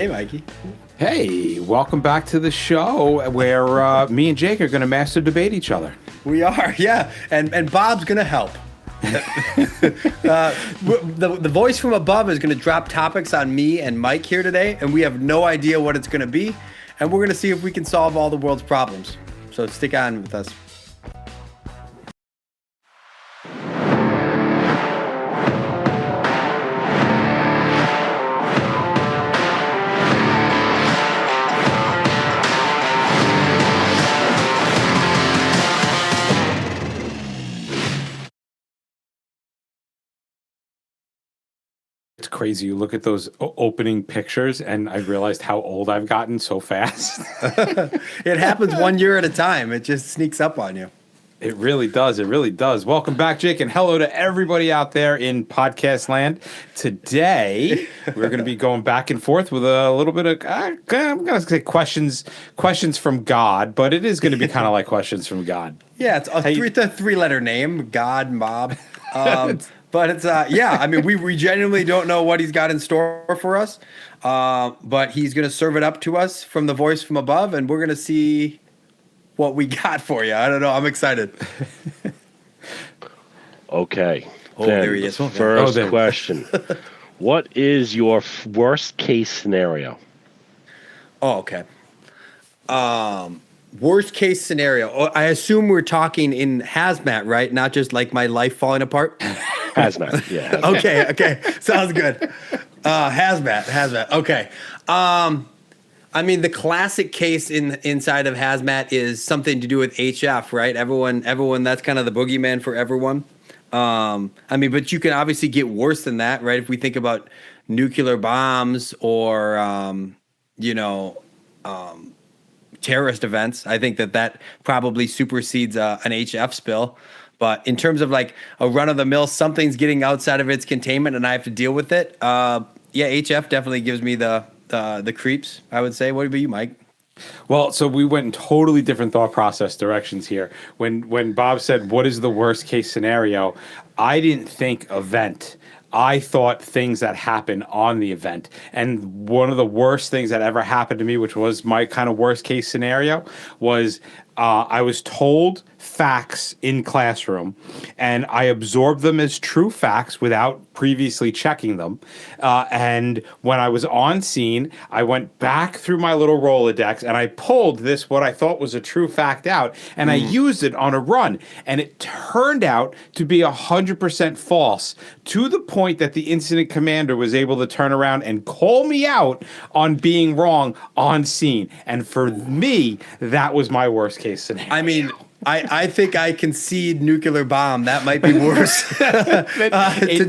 Hey, Mikey. Hey, welcome back to the show where me and Jake are going to master debate each other. We are, yeah. And Bob's going to help. The voice from above is going to drop topics on me and Mike here today, and we have no idea what it's going to be. And we're going to see if we can solve all the world's problems. So stick on with us. It's crazy. You look at those opening pictures, and I realized how old I've gotten so fast. It happens 1 year at a time. It just sneaks up on you. It really does. It really does. Welcome back, Jake, and hello to everybody out there in podcast land. Today, we're going to be going back and forth with a little bit of, I'm going to say questions from God, but it is going to be kind of like questions from God. Yeah, it's a three-letter name, God, Mob. But it's, yeah, I mean, we genuinely don't know what he's got in store for us, but he's going to serve it up to us from the voice from above, and we're going to see what we got for you. I don't know. I'm excited. Okay. Oh, there he is. First question. What is your worst case scenario? Oh, okay. Worst case scenario. Oh, I assume we're talking in hazmat, right? Not just like my life falling apart. Hazmat, yeah. Okay. Sounds good. Hazmat. Okay. I mean, the classic case inside of hazmat is something to do with HF, right? Everyone. That's kind of the boogeyman for everyone. I mean, but you can obviously get worse than that, right? If we think about nuclear bombs or, terrorist events, I think that probably supersedes an HF spill. But in terms of like a run-of-the-mill, something's getting outside of its containment and I have to deal with it. Yeah, HF definitely gives me the creeps, I would say. What about you, Mike? Well, so we went in totally different thought process directions here. When Bob said, what is the worst case scenario, I didn't think event. I thought things that happen on the event. And one of the worst things that ever happened to me, which was my kind of worst case scenario, was I was told facts in classroom and I absorbed them as true facts without previously checking them. And when I was on scene, I went back through my little Rolodex and I pulled what I thought was a true fact out and I used it on a run. And it turned out to be 100% false, to the point that the incident commander was able to turn around and call me out on being wrong on scene. And for me, that was my worst case scenario. I mean, I think I concede nuclear bomb. That might be worse. To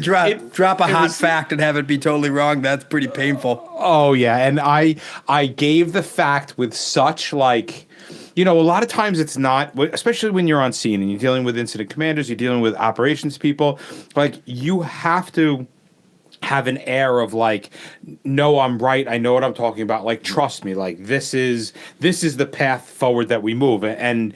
drop a hot fact and have it be totally wrong, that's pretty painful. Oh, yeah. And I gave the fact with such like, a lot of times it's not, especially when you're on scene and you're dealing with incident commanders, you're dealing with operations people, like you have to have an air of like, no, I'm right. I know what I'm talking about. Like, trust me. Like, this is the path forward that we move. And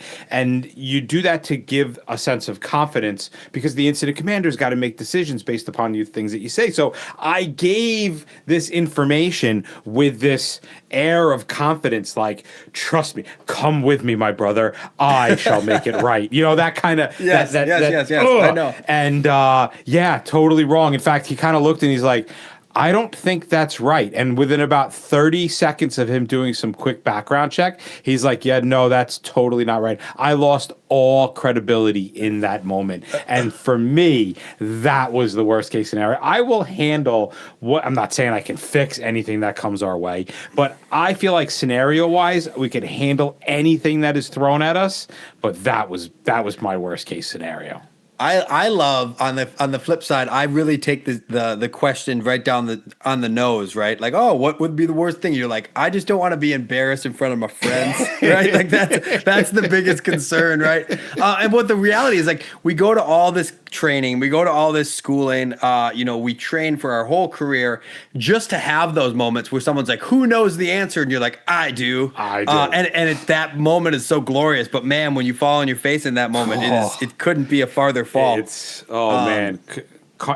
you do that to give a sense of confidence because the incident commander's got to make decisions based upon you things that you say. So I gave this information with this air of confidence, like, trust me, come with me, my brother. I shall make it right. That kind of yes. I know. And yeah, totally wrong. In fact, he kind of looked and he's like, I don't think that's right. And within about 30 seconds of him doing some quick background check, he's like, yeah, no, that's totally not right. I lost all credibility in that moment. And for me, that was the worst case scenario. I will handle I'm not saying I can fix anything that comes our way, but I feel like scenario wise, we could handle anything that is thrown at us. But that was my worst case scenario. I love on the flip side, I really take the question right down on the nose, right? Like, oh, what would be the worst thing? You're like, I just don't want to be embarrassed in front of my friends, right? Like that's the biggest concern, right? And what the reality is, like, we go to all this training, we go to all this schooling, we train for our whole career just to have those moments where someone's like, who knows the answer? And you're like, I do. And that moment is so glorious. But man, when you fall on your face in that moment, it couldn't be a farther fall. It's man,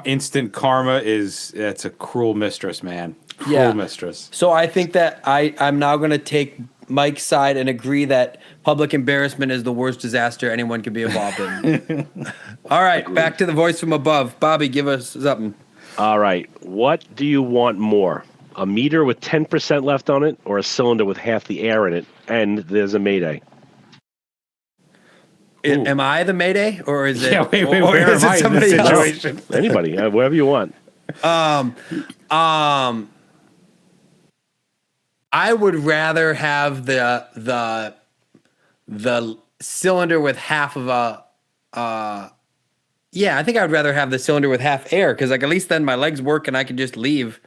instant karma it's a cruel mistress, man. Cruel mistress. So I think that I'm now going to take Mike's side and agree that public embarrassment is the worst disaster anyone could be involved in. All right, back to the voice from above. Bobby, give us something. All right. What do you want more? A meter with 10% left on it or a cylinder with half the air in it and there's a mayday? Am I the mayday or is it? Yeah, wait, or where is am it I in somebody this else? situation? Anybody, whatever you want. I would rather have the cylinder with half of a. Yeah, I think I would rather have the cylinder with half air because, like, at least then my legs work and I can just leave,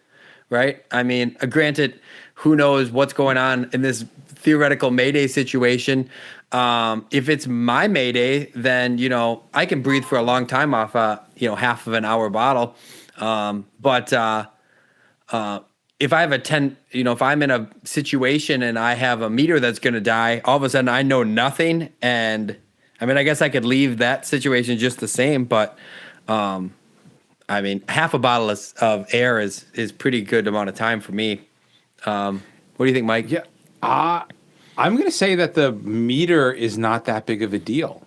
right? I mean, granted, who knows what's going on in this theoretical Mayday situation. If it's my Mayday, then, you know, I can breathe for a long time off half of an hour bottle. But if I have if I'm in a situation and I have a meter that's going to die, all of a sudden I know nothing. And I mean, I guess I could leave that situation just the same, but I mean, half a bottle of air is pretty good amount of time for me. What do you think, Mike? Yeah. I'm going to say that the meter is not that big of a deal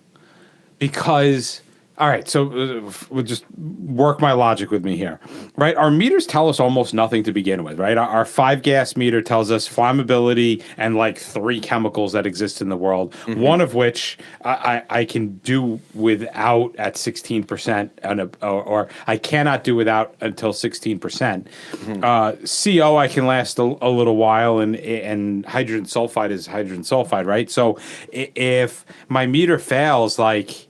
because, all right, so we'll just work my logic with me here, right? Our meters tell us almost nothing to begin with, right? Our 5-gas meter tells us flammability and like 3 chemicals that exist in the world, one of which I can do without at 16%, or I cannot do without until 16%. CO I can last a little while, and hydrogen sulfide is hydrogen sulfide, right? So if my meter fails, like,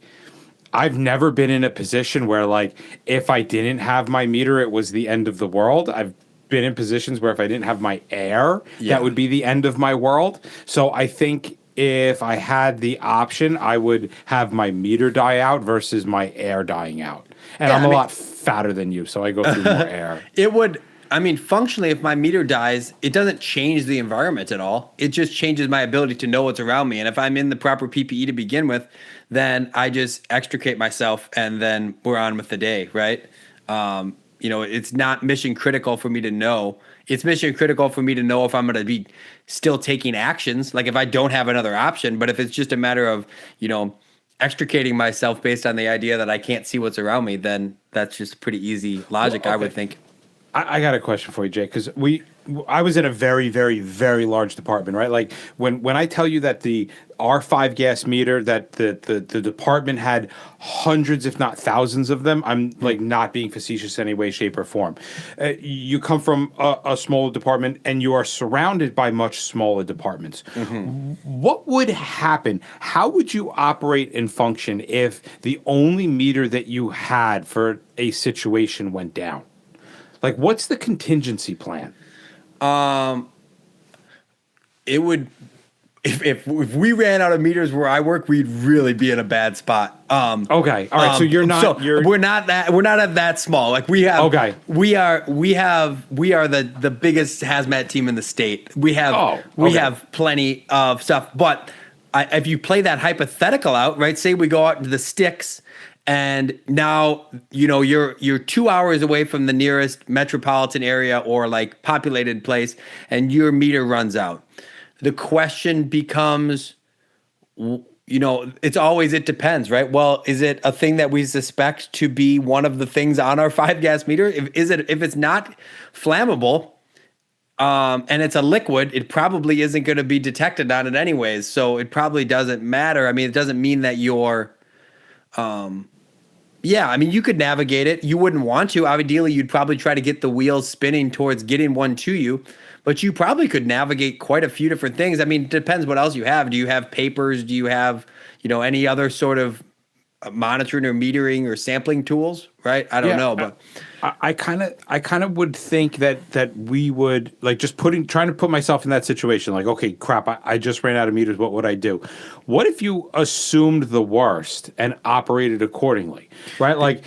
I've never been in a position where, like, if I didn't have my meter, it was the end of the world. I've been in positions where if I didn't have my air, that would be the end of my world. So I think if I had the option, I would have my meter die out versus my air dying out. And I'm a lot fatter than you, so I go through more air. It would, I mean, functionally, if my meter dies, it doesn't change the environment at all. It just changes my ability to know what's around me. And if I'm in the proper PPE to begin with, then I just extricate myself and then we're on with the day, right? It's not mission critical for me to know. It's mission critical for me to know if I'm going to be still taking actions, like if I don't have another option. But if it's just a matter of, extricating myself based on the idea that I can't see what's around me, then that's just pretty easy logic, I would think. I got a question for you, Jake, because I was in a very, very, very large department, right? Like when I tell you that our 5-gas meter, that the department had hundreds, if not thousands of them, I'm like not being facetious in any way, shape, or form. You come from a smaller department and you are surrounded by much smaller departments. What would happen? How would you operate and function if the only meter that you had for a situation went down? Like, what's the contingency plan? It would, if we ran out of meters where I work, we'd really be in a bad spot. Okay, all right. So you're not. So we're not at that small. Like we have. Okay. We are the biggest hazmat team in the state. We have plenty of stuff. But if you play that hypothetical out, right? Say we go out into the sticks. And now, you're 2 hours away from the nearest metropolitan area or like populated place, and your meter runs out. The question becomes, it depends, right? Well, is it a thing that we suspect to be one of the things on our 5-gas meter? If it's not flammable, and it's a liquid, it probably isn't going to be detected on it anyways. So it probably doesn't matter. I mean, it doesn't mean that you're, you could navigate it. You wouldn't want to. Ideally, you'd probably try to get the wheels spinning towards getting one to you. But you probably could navigate quite a few different things. I mean, it depends what else you have. Do you have papers? Do you have, any other sort of monitoring or metering or sampling tools? Right? I don't know, but I kind of would think that we would like just trying to put myself in that situation. Like, okay, crap, I just ran out of meters. What would I do? What if you assumed the worst and operated accordingly? Right? Like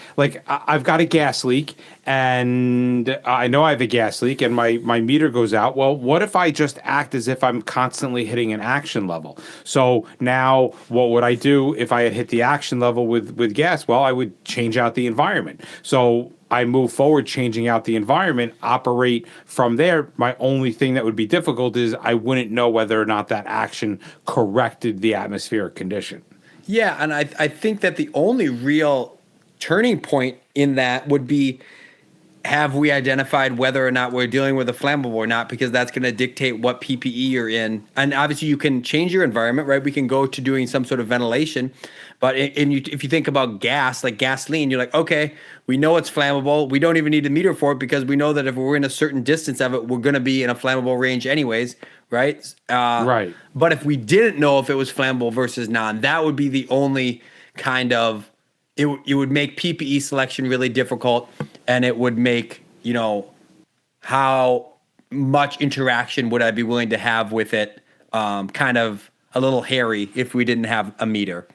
I've got a gas leak and I know I have a gas leak and my meter goes out. Well, what if I just act as if I'm constantly hitting an action level? So now what would I do if I had hit the action level with gas? Well, I would change out the environment. environment. So I move forward, changing out the environment, operate from there. My only thing that would be difficult is I wouldn't know whether or not that action corrected the atmospheric condition. Yeah, and I think that the only real turning point in that would be, have we identified whether or not we're dealing with a flammable or not, because that's going to dictate what PPE you're in. And obviously you can change your environment, right? We can go to doing some sort of ventilation. But if you think about gas, like gasoline, you're like, okay, we know it's flammable. We don't even need a meter for it because we know that if we're in a certain distance of it, we're going to be in a flammable range anyways, right? Right. But if we didn't know if it was flammable versus non, that would be the only kind of, it would make PPE selection really difficult, and it would make, how much interaction would I be willing to have with it kind of a little hairy if we didn't have a meter.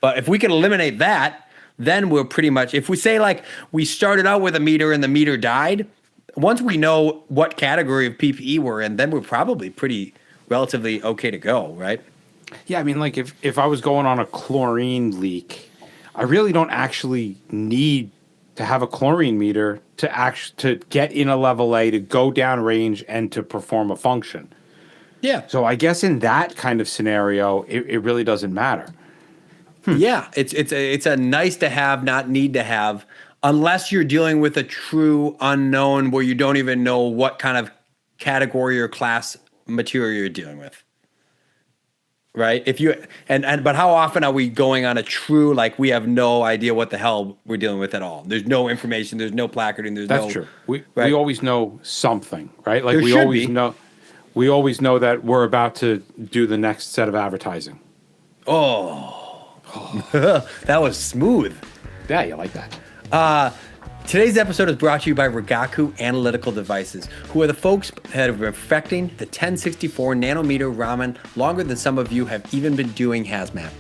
But if we can eliminate that, then we're pretty much, if we say like we started out with a meter and the meter died, once we know what category of PPE we're in, then we're probably pretty relatively okay to go, right? Yeah, I mean, like if I was going on a chlorine leak, I really don't actually need to have a chlorine meter to get in a level A, to go down range, and to perform a function. Yeah. So I guess in that kind of scenario, it really doesn't matter. Yeah, it's a nice to have, not need to have, unless you're dealing with a true unknown where you don't even know what kind of category or class material you're dealing with. Right? If you but how often are we going on a true, like, we have no idea what the hell we're dealing with at all? There's no information, there's no placarding, That's true. We always know something, right? Like There we should always be. know that we're about to do the next set of advertising. That was smooth. Yeah, you like that. Today's episode is brought to you by Rigaku Analytical Devices, who are the folks that have been perfecting the 1064 nanometer Raman longer than some of you have even been doing hazmat.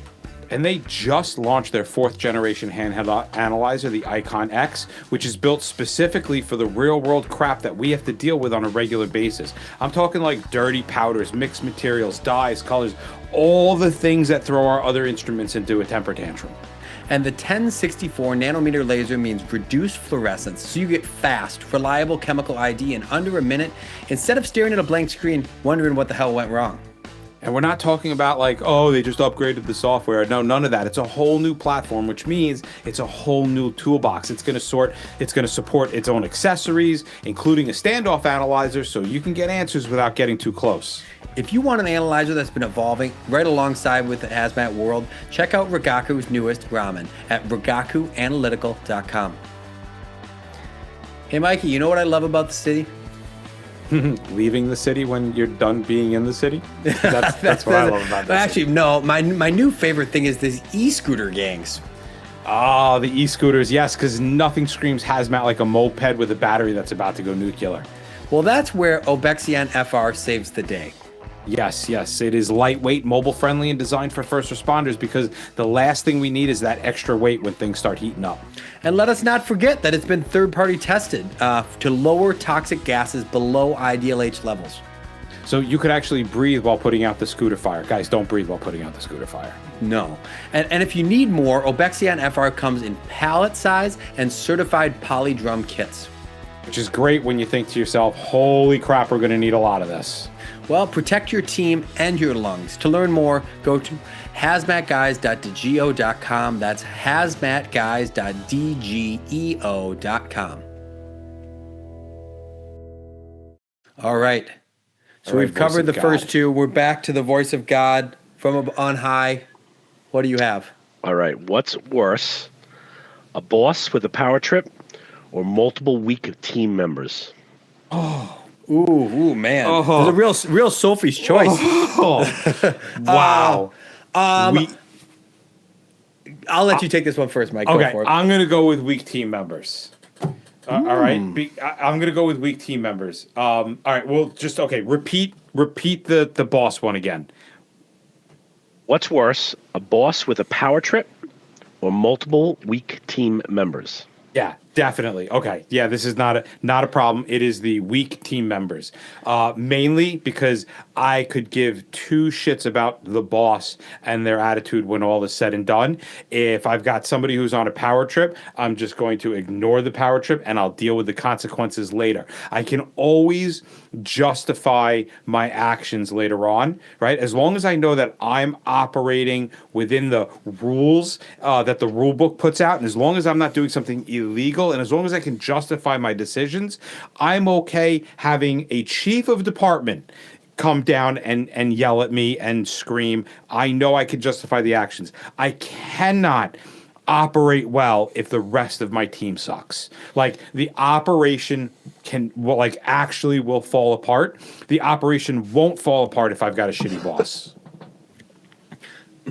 And they just launched their 4th generation handheld analyzer, the Icon X, which is built specifically for the real world crap that we have to deal with on a regular basis. I'm talking like dirty powders, mixed materials, dyes, colors, all the things that throw our other instruments into a temper tantrum. And the 1064 nanometer laser means reduced fluorescence, so you get fast, reliable chemical ID in under a minute instead of staring at a blank screen wondering what the hell went wrong. And we're not talking about like, oh, they just upgraded the software. No, none of that. It's a whole new platform, which means it's a whole new toolbox. It's going to support its own accessories, including a standoff analyzer, so you can get answers without getting too close. If you want an analyzer that's been evolving right alongside with the hazmat world, check out Rigaku's newest Raman at rigakuanalytical.com. Hey, Mikey, you know what I love about the city? Leaving the city when you're done being in the city? That's what I love about this. Actually, no, my new favorite thing is these e-scooter gangs. Oh, the e-scooters, yes, because nothing screams hazmat like a moped with a battery that's about to go nuclear. Well, that's where Obexion FR saves the day. Yes, it is lightweight, mobile-friendly, and designed for first responders because the last thing we need is that extra weight when things start heating up. And let us not forget that it's been third-party tested to lower toxic gases below IDLH levels. So you could actually breathe while putting out the scooter fire. Guys, don't breathe while putting out the scooter fire. No. And if you need more, Obexion FR comes in pallet size and certified poly drum kits. Which is great when you think to yourself, holy crap, we're going to need a lot of this. Well, protect your team and your lungs. To learn more, go to hazmatguys.dgeo.com. That's hazmatguys.dgeo.com. All right. So we've covered the first two. We're back to the voice of God from on high. What do you have? All right. What's worse, a boss with a power trip or multiple weak team members? Ooh, man. It's a real Sophie's choice. Wow. I'll let you take this one first, Mike. Okay, Go for it. I'm going to go with weak team members. All right. I'm going to go with weak team members. All right. Well, just, okay. Repeat the boss one again. What's worse, a boss with a power trip or multiple weak team members? Yeah. Definitely. Okay. Yeah, this is not a problem. It is the weak team members. Mainly because I could give two shits about the boss and their attitude when all is said and done. If I've got somebody who's on a power trip, I'm just going to ignore the power trip and I'll deal with the consequences later. I can always justify my actions later on, right? As long as I know that I'm operating within the rules that the rule book puts out, and as long as I'm not doing something illegal, and as long as I can justify my decisions, I'm okay having a chief of department come down and yell at me and scream. I know I can justify the actions. I cannot operate well if the rest of my team sucks. Like the operation actually will fall apart. The operation won't fall apart if I've got a shitty boss.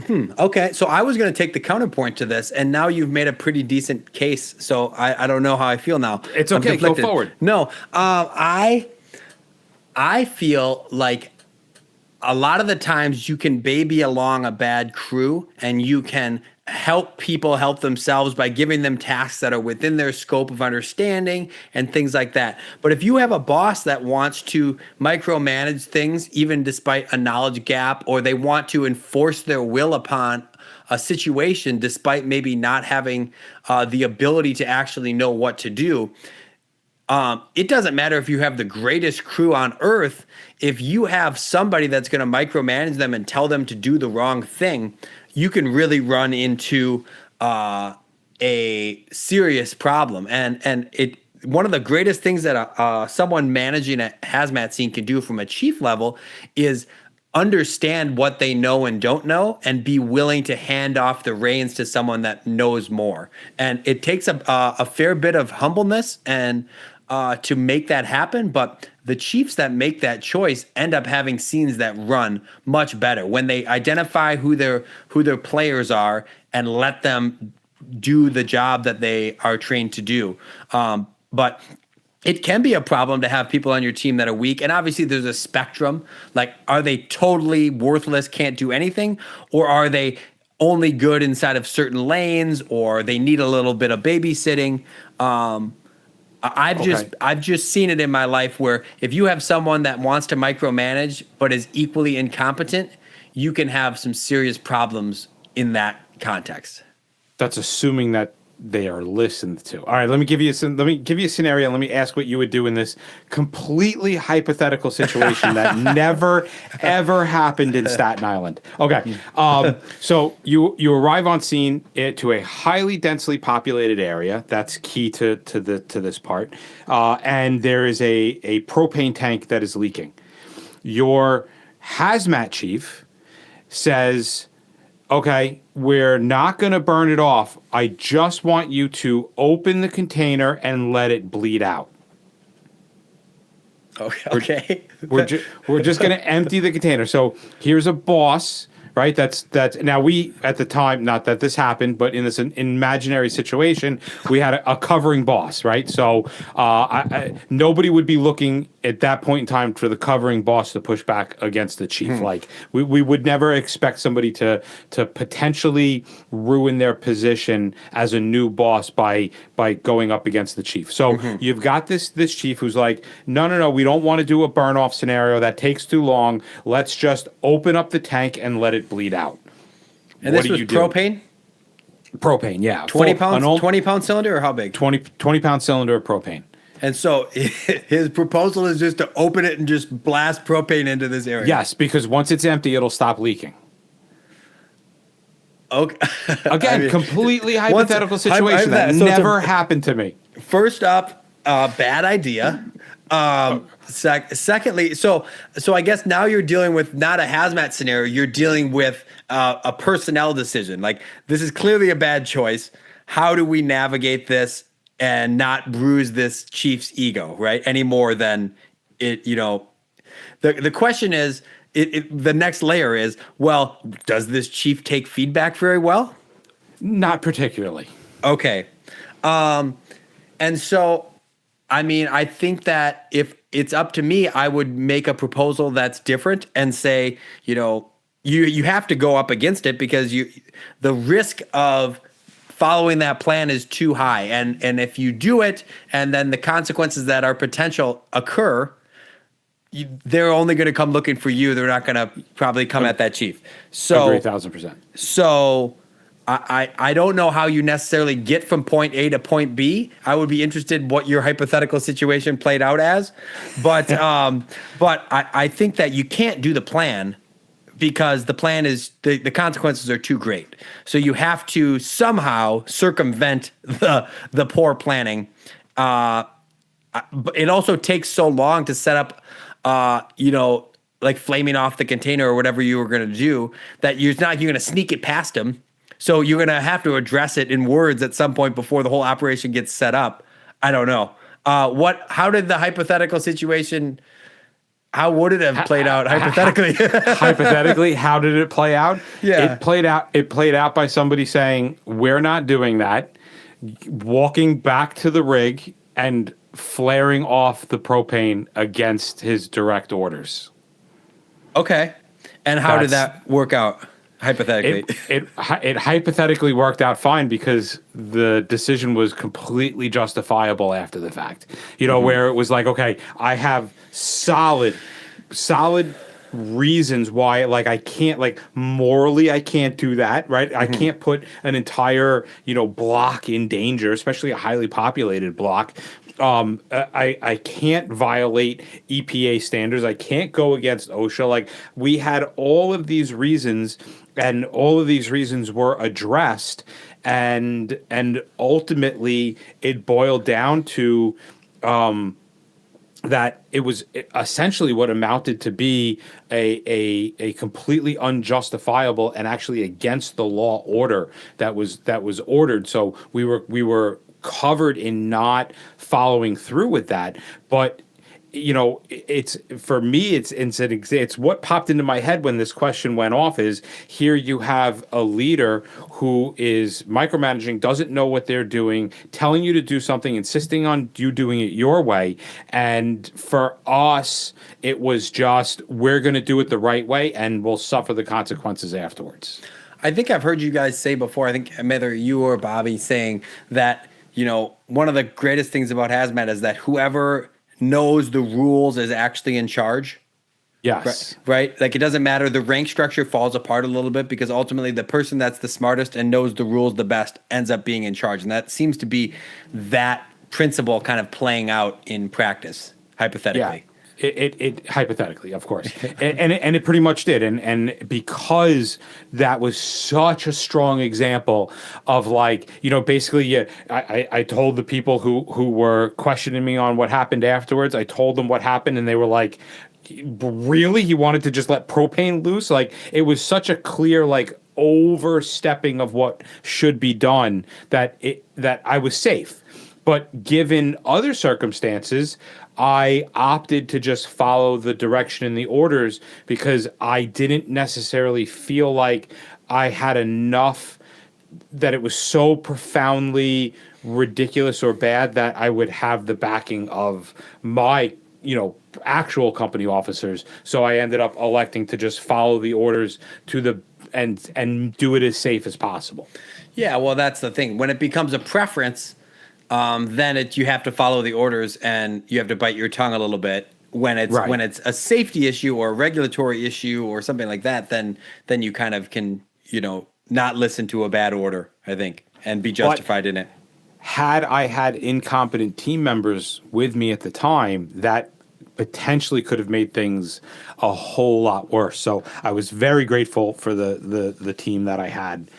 Okay, so I was going to take the counterpoint to this, and now you've made a pretty decent case. So I don't know how I feel now. It's I'm okay. Go conflicted. forward. No, I feel like a lot of the times you can baby along a bad crew, and you can help people help themselves by giving them tasks that are within their scope of understanding and things like that. But if you have a boss that wants to micromanage things, even despite a knowledge gap, or they want to enforce their will upon a situation despite maybe not having the ability to actually know what to do, it doesn't matter if you have the greatest crew on earth. If you have somebody that's going to micromanage them and tell them to do the wrong thing, you can really run into a serious problem. And one of the greatest things that someone managing a hazmat scene can do from a chief level is understand what they know and don't know, and be willing to hand off the reins to someone that knows more. And it takes a fair bit of humbleness and to make that happen, but the chiefs that make that choice end up having scenes that run much better when they identify who their players are and let them do the job that they are trained to do. But it can be a problem to have people on your team that are weak, and obviously there's a spectrum. Like, are they totally worthless, can't do anything, or are they only good inside of certain lanes, or they need a little bit of babysitting? I've just seen it in my life where if you have someone that wants to micromanage but is equally incompetent, you can have some serious problems in that context. That's assuming that they are listened to. All right, let me give you a scenario. Let me ask what you would do in this completely hypothetical situation that never ever happened in Staten Island. Okay, so you arrive on scene to a highly densely populated area. That's key to this part, and there is a propane tank that is leaking. Your hazmat chief says, okay, we're not going to burn it off. I just want you to open the container and let it bleed out. Okay. We're just going to empty the container. So here's a boss, right? That's now we at the time, not that this happened, but in this imaginary situation, we had a covering boss, right? So nobody would be looking at that point in time for the covering boss to push back against the chief. Like we would never expect somebody to potentially ruin their position as a new boss by going up against the chief. So you've got this chief who's like, no, we don't want to do a burn off scenario. That takes too long. Let's just open up the tank and let it bleed out. And this was propane? Propane, yeah. 20 pounds, 20-pound cylinder, or how big? 20-pound cylinder of propane. And so his proposal is just to open it and just blast propane into this area. Yes, because once it's empty, it'll stop leaking. Okay. Again, completely hypothetical situation that never happened to me. First up, bad idea. Secondly, so I guess now you're dealing with not a hazmat scenario. You're dealing with a personnel decision. Like, this is clearly a bad choice. How do we navigate this and not bruise this chief's ego, right? Any more than it, the question is, the next layer is, well, does this chief take feedback very well? Not particularly. Okay. And so, I mean, I think that if it's up to me, I would make a proposal that's different and say, you have to go up against it, because the risk of following that plan is too high. And if you do it and then the consequences that are potential occur, they're only going to come looking for you. They're not going to probably come at that chief. So Agree 1,000%. So I don't know how you necessarily get from point A to point B. I would be interested in what your hypothetical situation played out as. But I think that you can't do the plan because the plan is the consequences are too great. So you have to somehow circumvent the poor planning. It also takes so long to set up, like flaming off the container or whatever you were going to do, that you're going to sneak it past them. So you're going to have to address it in words at some point before the whole operation gets set up. I don't know. How did the hypothetical situation, how would it have played out hypothetically? Hypothetically, how did it play out? Yeah. It played out by somebody saying, "We're not doing that," walking back to the rig and flaring off the propane against his direct orders. Okay. And how did that work out hypothetically? It hypothetically worked out fine because the decision was completely justifiable after the fact. Where it was like, okay, I have solid reasons why, like, I can't, like, morally I can't do that, right? I can't put an entire, block in danger, especially a highly populated block. I can't violate EPA standards. I can't go against OSHA. Like, we had all of these reasons, and all of these reasons were addressed, and ultimately it boiled down to that it was essentially what amounted to be a completely unjustifiable and actually against the law order that was ordered. So we were covered in not following through with that. But it's, for me, it's what popped into my head when this question went off is, here you have a leader who is micromanaging, doesn't know what they're doing, telling you to do something, insisting on you doing it your way. And for us, it was just, we're going to do it the right way and we'll suffer the consequences afterwards. I think I've heard you guys say before, I think either you or Bobby saying that, one of the greatest things about hazmat is that whoever knows the rules is actually in charge. Yes. Right? Like, it doesn't matter. The rank structure falls apart a little bit because ultimately the person that's the smartest and knows the rules the best ends up being in charge. And that seems to be that principle kind of playing out in practice, hypothetically. Yeah. It hypothetically, of course, and it pretty much did, and because that was such a strong example of, like, basically, I told the people who were questioning me on what happened afterwards, I told them what happened, and they were like, really? He wanted to just let propane loose? Like, it was such a clear, like, overstepping of what should be done that I was safe. But given other circumstances, I opted to just follow the direction and the orders because I didn't necessarily feel like I had enough, that it was so profoundly ridiculous or bad that I would have the backing of my, actual company officers. So I ended up electing to just follow the orders to the and do it as safe as possible. Yeah, well, that's the thing. When it becomes a preference, then you have to follow the orders and you have to bite your tongue a little bit. When it's a safety issue or a regulatory issue or something like that, then you kind of can, not listen to a bad order, I think, and be justified in it. Had I had incompetent team members with me at the time, that potentially could have made things a whole lot worse. So I was very grateful for the team that I had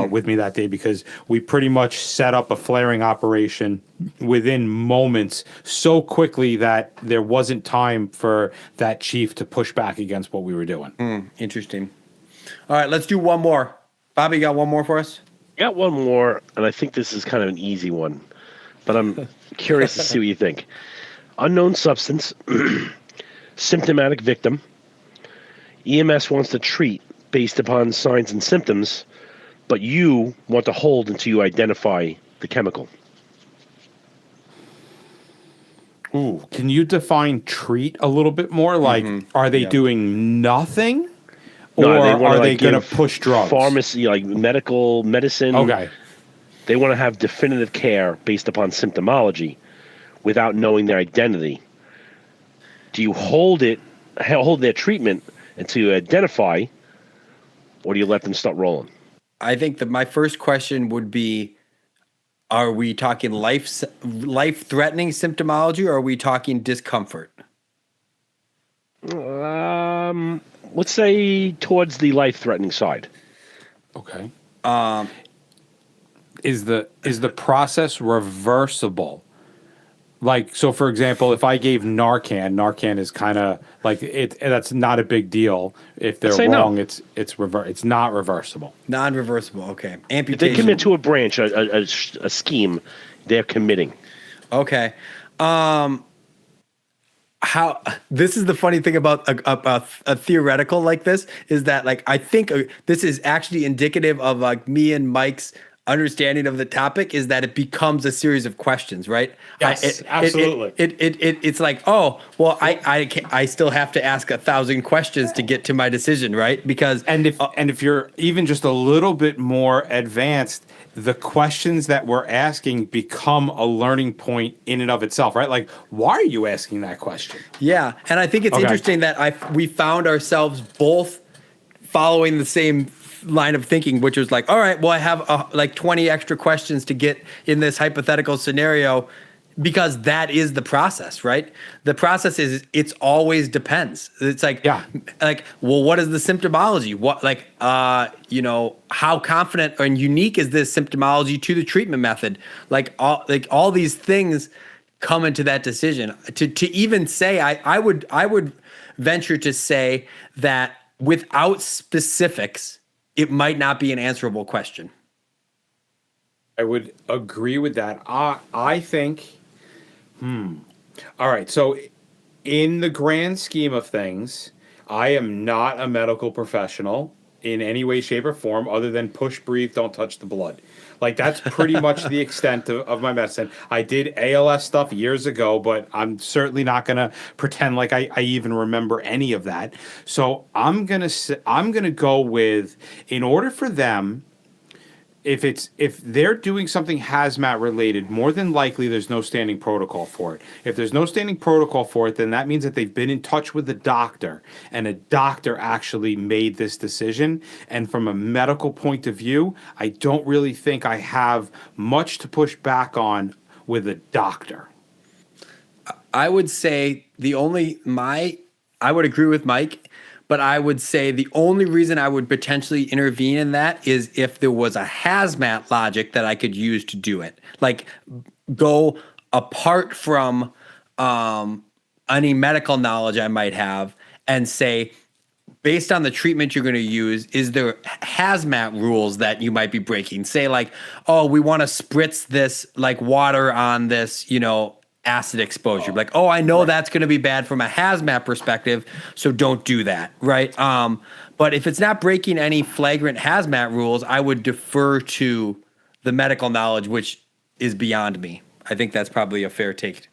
with me that day, because we pretty much set up a flaring operation within moments so quickly that there wasn't time for that chief to push back against what we were doing. Interesting. All right, let's do one more. Bobby, you got one more for us? Got one more, and I think this is kind of an easy one, but I'm curious to see what you think. Unknown substance, symptomatic victim, EMS wants to treat based upon signs and symptoms, but you want to hold until you identify the chemical. Ooh, can you define treat a little bit more? Like, are they doing nothing? Or No, are they going to push drugs? Pharmacy, like medical medicine. Okay. They want to have definitive care based upon symptomology without knowing their identity. Do you hold their treatment until you identify, or do you let them start rolling? I think that my first question would be, are we talking life-threatening symptomology, or are we talking discomfort? Let's say towards the life-threatening side. Okay. Is the process reversible? Like, so for example, if I gave Narcan is kind of like that's not a big deal. If they're wrong, no. It's not reversible. Non-reversible. Okay. Amputation. If they commit to a branch, a scheme, they're committing. Okay. How this is the funny thing about a theoretical like this is that, like, I think this is actually indicative of like me and Mike's understanding of the topic, is that it becomes a series of questions, right? Yes, absolutely. It's like, oh, well, I still have to ask 1,000 questions to get to my decision, right? Because and if you're even just a little bit more advanced, the questions that we're asking become a learning point in and of itself, right? Like, why are you asking that question? Yeah, and I think it's interesting that we found ourselves both following the same line of thinking, which was like, all right, well, I have like 20 extra questions to get in this hypothetical scenario, because that is the process, right? The process is, it's always depends. It's like, like, well, what is the symptomology? What, like, how confident and unique is this symptomology to the treatment method? Like all these things come into that decision. To even say, I would venture to say that without specifics, it might not be an answerable question. I would agree with that. I think, all right. So in the grand scheme of things, I am not a medical professional in any way, shape, or form other than push, breathe, don't touch the blood. Like, that's pretty much the extent of my medicine. I did ALS stuff years ago, but I'm certainly not going to pretend like I even remember any of that. So I'm going to go with, in order for them, if they're doing something hazmat related, more than likely there's no standing protocol for it. If there's no standing protocol for it, then that means that they've been in touch with a doctor, and a doctor actually made this decision. And from a medical point of view, I don't really think I have much to push back on with a doctor. I would say I would agree with Mike, but I would say the only reason I would potentially intervene in that is if there was a hazmat logic that I could use to do it. Like, go apart from any medical knowledge I might have and say, based on the treatment you're going to use, is there hazmat rules that you might be breaking? Say, like, oh, we want to spritz this, like, water on this, acid exposure. Like, oh, I know that's going to be bad from a hazmat perspective, so don't do that, right? But if it's not breaking any flagrant hazmat rules, I would defer to the medical knowledge, which is beyond me. I think that's probably a fair take.